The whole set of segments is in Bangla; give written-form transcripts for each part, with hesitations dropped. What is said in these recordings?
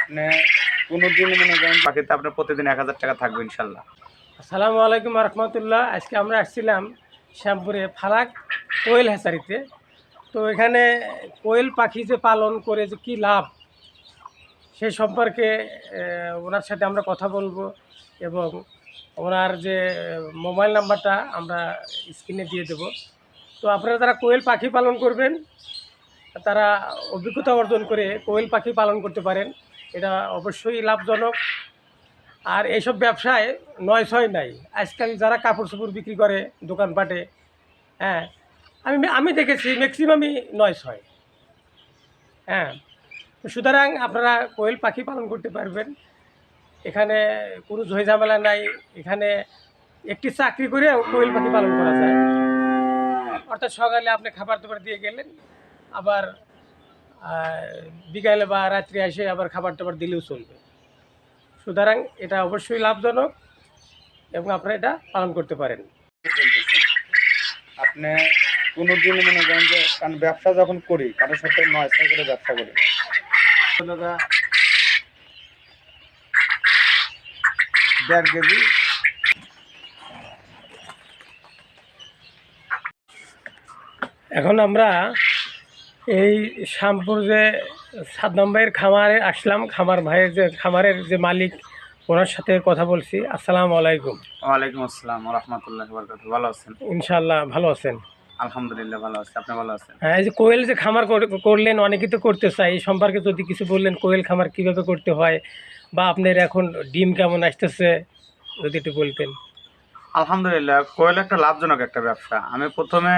আপনি কোনোদিন মনে করেন পাখিতে আপনার প্রতিদিন 1000 টাকা থাকবে ইনশাল্লাহ। আসসালামু আলাইকুম রহমতুল্লাহ। আজকে আমরা আসছিলাম শ্যামপুরে ফারাক কোয়েল হ্যাচারিতে। তো এখানে কোয়েল পাখি যে পালন করে যে কী লাভ সেই সম্পর্কে ওনার সাথে আমরা কথা বলবো এবং ওনার যে মোবাইল নাম্বারটা আমরা স্ক্রিনে দিয়ে দেব। তো আপনারা যারা কোয়েল পাখি পালন করবেন তারা অভিজ্ঞতা অর্জন করে কোয়েল পাখি পালন করতে পারেন। এটা অবশ্যই লাভজনক। আর এইসব ব্যবসায় নয় ছয় নাই। আজকাল যারা কাপড় চোপড় বিক্রি করে দোকানপাটে, হ্যাঁ, আমি দেখেছি ম্যাক্সিমামই নয় ছয়। হ্যাঁ, তো সুতরাং আপনারা কোয়েল পাখি পালন করতে পারবেন। এখানে কোনো ঝয় ঝামেলা নাই। এখানে একটি চাকরি করে কোয়েল পাখি পালন করা যায়। অর্থাৎ সকালে আপনি খাবার দাবার দিয়ে গেলেন, আবার বিকালে বা রাত্রে এসে আবার খাবার টাবার দিলেও চলবে। সুতরাং এটা অবশ্যই লাভজনক এবং আপনারা এটা পালন করতে পারেন। আপনি কোনোদিন মনে করেন যে কারণ ব্যবসা যখন করি কারোর সাথে 9 করে ব্যবসা করি, 1.5 কেজি। এখন আমরা এই শ্যামপুর যে সাদ্দাম ভাইয়ের খামারে আসলাম। খামারের যে মালিক, ওনার সাথে কথা বলছি। আসসালামু আলাইকুম। ওয়ালাইকুম আসসালাম রহমতুল্লাহ বরকাতুহু। ভালো আছেন? ইনশাআল্লাহ ভালো আছেন? আলহামদুলিল্লাহ ভালো আছি। আপনি ভালো আছেন? হ্যাঁ, এই যে কোয়েল যে খামার করলেন, অনেকেই তো করতে চাই। এই সম্পর্কে যদি কিছু বললেন, কোয়েল খামার কিভাবে করতে হয় বা আপনার এখন ডিম কেমন আসতেছে যদি একটু বলতেন। আলহামদুলিল্লাহ, কোয়েল একটা লাভজনক একটা ব্যবসা। আমি প্রথমে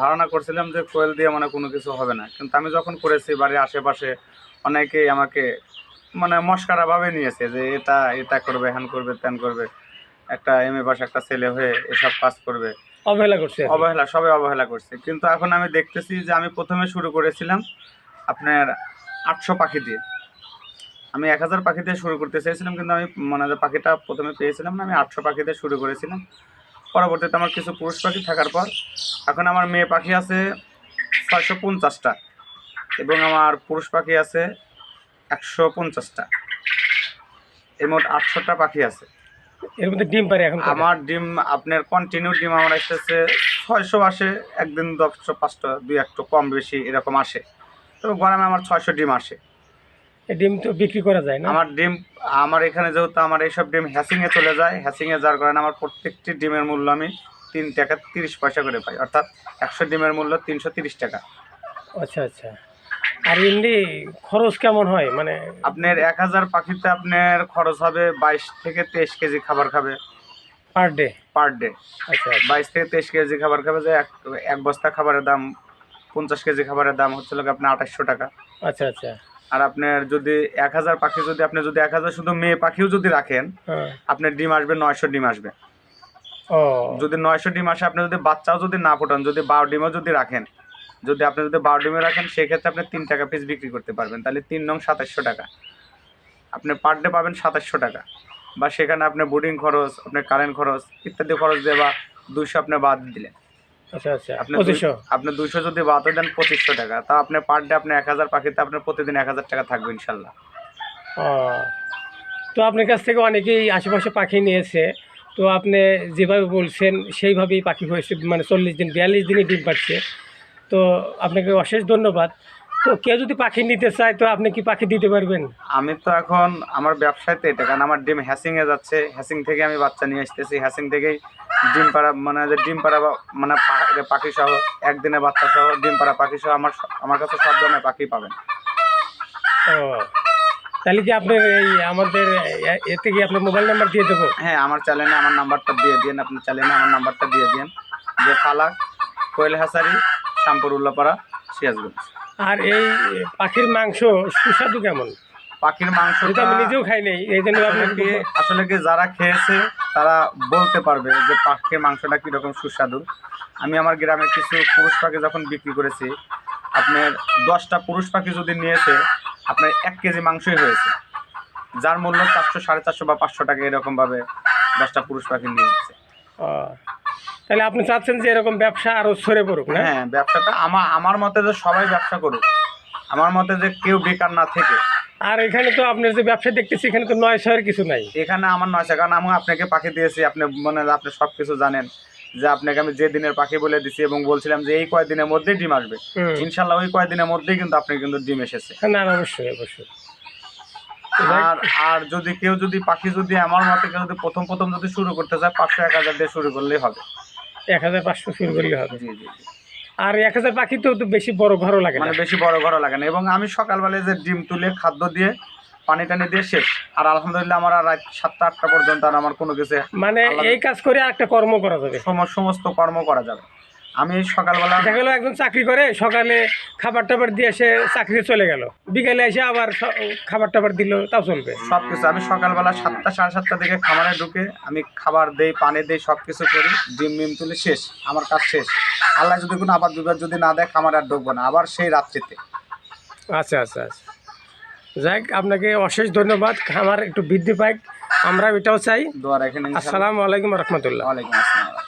ধারণা করছিলাম যে কোয়েল দিয়ে মানে কোনো কিছু হবে না, কিন্তু আমি যখন করেছি বাড়ির আশেপাশে অনেকেই আমাকে মানে মস্কারাভাবে নিয়েছে যে এটা এটা করবে, হ্যান করবে, ত্যান করবে, একটা এমএ পাস একটা ছেলে হয়ে এসব কাজ করবে। অবহেলা করছে। সবাই অবহেলা করছে। কিন্তু এখন আমি দেখতেছি যে আমি প্রথমে শুরু করেছিলাম আপনার 800 পাখি দিয়ে। আমি 1000 পাখি দিয়ে শুরু করতে চাইছিলাম, কিন্তু আমি মানে যে পাখিটা প্রথমে পেয়েছিলাম না, আমি 800 পাখি দিয়ে শুরু করেছিলাম। পরবর্তীতে আমার কিছু পুরুষ পাখি থাকার পর এখন আমার মেয়ে পাখি আছে 650টা এবং আমার পুরুষ পাখি আছে 150টা। এই মোট 800টা পাখি আছে। এর মধ্যে ডিম পারে এখন আমার ডিম আপনার কন্টিনিউ ডিম আমার আসতেছে 600 আসে, একদিন 10 5টা 2-1 কম বেশি এরকম আসে। তবে গরমে আমার 600 ডিম আসে। ডিম তো বিক্রি করা যায় না। আমার এখানে যেহেতু আমার এইসব ডিম হ্যাচিংয়ে চলে যায়, হ্যাচিংয়ে যার কারণে আমার প্রত্যেকটি ডিমের মূল্য আমি 3 টাকা 30 পয়সা করে পাই, অর্থাৎ 100 ডিমের মূল্য 330 টাকা। আচ্ছা আচ্ছা। আর এমনি খরচ কেমন হয়? মানে আপনার 1000 পাখিতে আপনার খরচ হবে 22 থেকে 23 কেজি খাবার খাবে পার ডে। আচ্ছা, 22 থেকে 23 কেজি খাবার খাবে। যে এক বস্তা খাবারের দাম 50 কেজি খাবারের দাম হচ্ছে আপনার 2800 টাকা। আচ্ছা আচ্ছা। আর আপনার যদি 1000 পাখি যদি 1000 শুধু মেয়ে পাখিও যদি রাখেন, আপনার ডিম আসবে 900 ডিম আসবে। যদি 900 ডিম আসে, আপনি যদি বাচ্চাও যদি না ফোটান, যদি 12 ডিমও যদি রাখেন, আপনি যদি 12 ডিমে রাখেন, সেক্ষেত্রে আপনি 3 টাকা পিস বিক্রি করতে পারবেন। তাহলে 3 নং 2700 টাকা আপনি পার ডে পাবেন 2700 টাকা। বা সেখানে আপনি বোর্ডিং খরচ, আপনার কারেন্ট খরচ ইত্যাদি খরচ দিয়ে বা 200 আপনি বাদ দিলেন। আচ্ছা আচ্ছা। আপনি 200 যদি বাদ দেন 2500 টাকা। তা আপনি পার ডে আপনি 1000 পাখিতে আপনার প্রতিদিন 1000 টাকা থাকবে ইনশাল্লাহ। তো আপনার কাছ থেকে অনেকেই আশেপাশে পাখি নিয়েছে। তো আপনি যেভাবে বলছেন সেইভাবেই পাখি হয়েছে, মানে 40 দিন 42 দিনই ডিম পাচ্ছে। তো আপনাকে অশেষ ধন্যবাদ। তো কেউ যদি পাখি নিতে চায় তো আপনি কি পাখি দিতে পারবেন? আমি তো এখন আমার ব্যবসায় তো এটা, কারণ আমার ডিম হ্যাচিংয়ে যাচ্ছে, হ্যাচিং থেকে আমি বাচ্চা নিয়ে আসতেছি, হ্যাচিং থেকেই ডিম পাড়া মানে যে ডিম পাড়া মানে পাখি সহ, একদিনে বাচ্চা সহ ডিম পাড়া পাখি সহ আমার কাছে সব ধরনের পাখি পাবেন। তাহলে কি আপনার আমাদের এতে কি আপনার মোবাইল নাম্বার দিয়ে দেবো? হ্যাঁ, আমার চ্যানেলে আমার নাম্বারটা দিয়ে দিন। আপনি চ্যানেলে আমার নাম্বারটা দিয়ে দিন, যে ফারাক কোয়েল হ্যাচারি, শ্যামপুর উল্লাপাড়া, সিরাজগঞ্জ। আর এই পাখির মাংস সুস্বাদু কেমন? পাখির মাংসটা আমি নিজেও খাই নাই, এই জন্য আসলে কি যারা খেয়েছে তারা বলতে পারবে যে পাখির মাংসটা কীরকম সুস্বাদু। আমি আমার গ্রামে কিছু পুরুষ পাখি যখন বিক্রি করেছি, আপনার 10টা পুরুষ পাখি যদি নিয়েছে, আপনার 1 কেজি মাংসই হয়েছে, যার মূল্য 400 450 বা 500 টাকা এরকমভাবে 10টা পুরুষ পাখি নিয়েছে। তাহলে আপনি চাচ্ছেন যে এরকম ব্যবসা আরও ছড়ে পড়ুক? হ্যাঁ, ব্যবসাটা আমার মতে যে সবাই ব্যবসা করুক। আমার মতে যে কেউ বেকার না থেকে আর এখানে তো আপনার যে ব্যবসা দেখতেছি এখানে তো 900-এর কিছু নাই। এখানে আমার 900, কারণ আমি আপনাকে পাখি দিয়েছি, আপনি আপনি সব কিছু জানেন যে আপনাকে আমি যে দিনের পাখি বলে দিছি এবং বলছিলাম যে এই কয়েকদিনের মধ্যেই ডিম আসবে। ইনশাল্লাহ ওই কয়েকদিনের মধ্যেই কিন্তু আপনার কিন্তু ডিম এসেছে। না অবশ্যই অবশ্যই। আর আর যদি কেউ যদি পাখি যদি আমার মতে কেউ যদি প্রথম যদি শুরু করতে চায় 500-1000 দিয়ে শুরু করলেই হবে। 1500 শুরু করলে হবে। জি জি জি। আর 1000 পাখি তো বেশি বড় ঘরও লাগে না। মানে বেশি বড় ঘরও লাগে না, এবং আমি সকালবেলায় যে ডিম তুলে খাদ্য দিয়ে পানি টানি দিয়ে শেষ। আর আলহামদুলিল্লাহ আমার আর রাত 7টা-8টা পর্যন্ত আর আমার কোনো কিছু মানে এই কাজ করে একটা কর্ম করা যাবে, সমস্ত কর্ম করা যাবে। আমি সকালবেলা দেখা গেল একজন চাকরি করে, সকালে খাবার টাবার দিয়ে সে চাকরি চলে গেল, বিকেলে এসে আবার খাবার টাবার দিল, তাও চলবে সব কিছু। আমি সকালবেলা 7টা-7:30টার দিকে খামারে ঢুকে আমি খাবার দেই, পানি দেই, সব কিছু করি, ডিম মিম তুলে শেষ, আমার কাজ শেষ। আল্লাহ যদি কোনো আবার দুবার যদি না দেয় খামারে আর ঢুকবো না, আবার সেই রাত্রিতে। আচ্ছা আচ্ছা আচ্ছা, যাক আপনাকে অশেষ ধন্যবাদ। খামার একটু বৃদ্ধি পাক, আমরা এটাও চাই। দোয়া রাখেন। আসসালামু আলাইকুম রহমতুল্লাহ। ওয়ালাইকুম আসসালাম।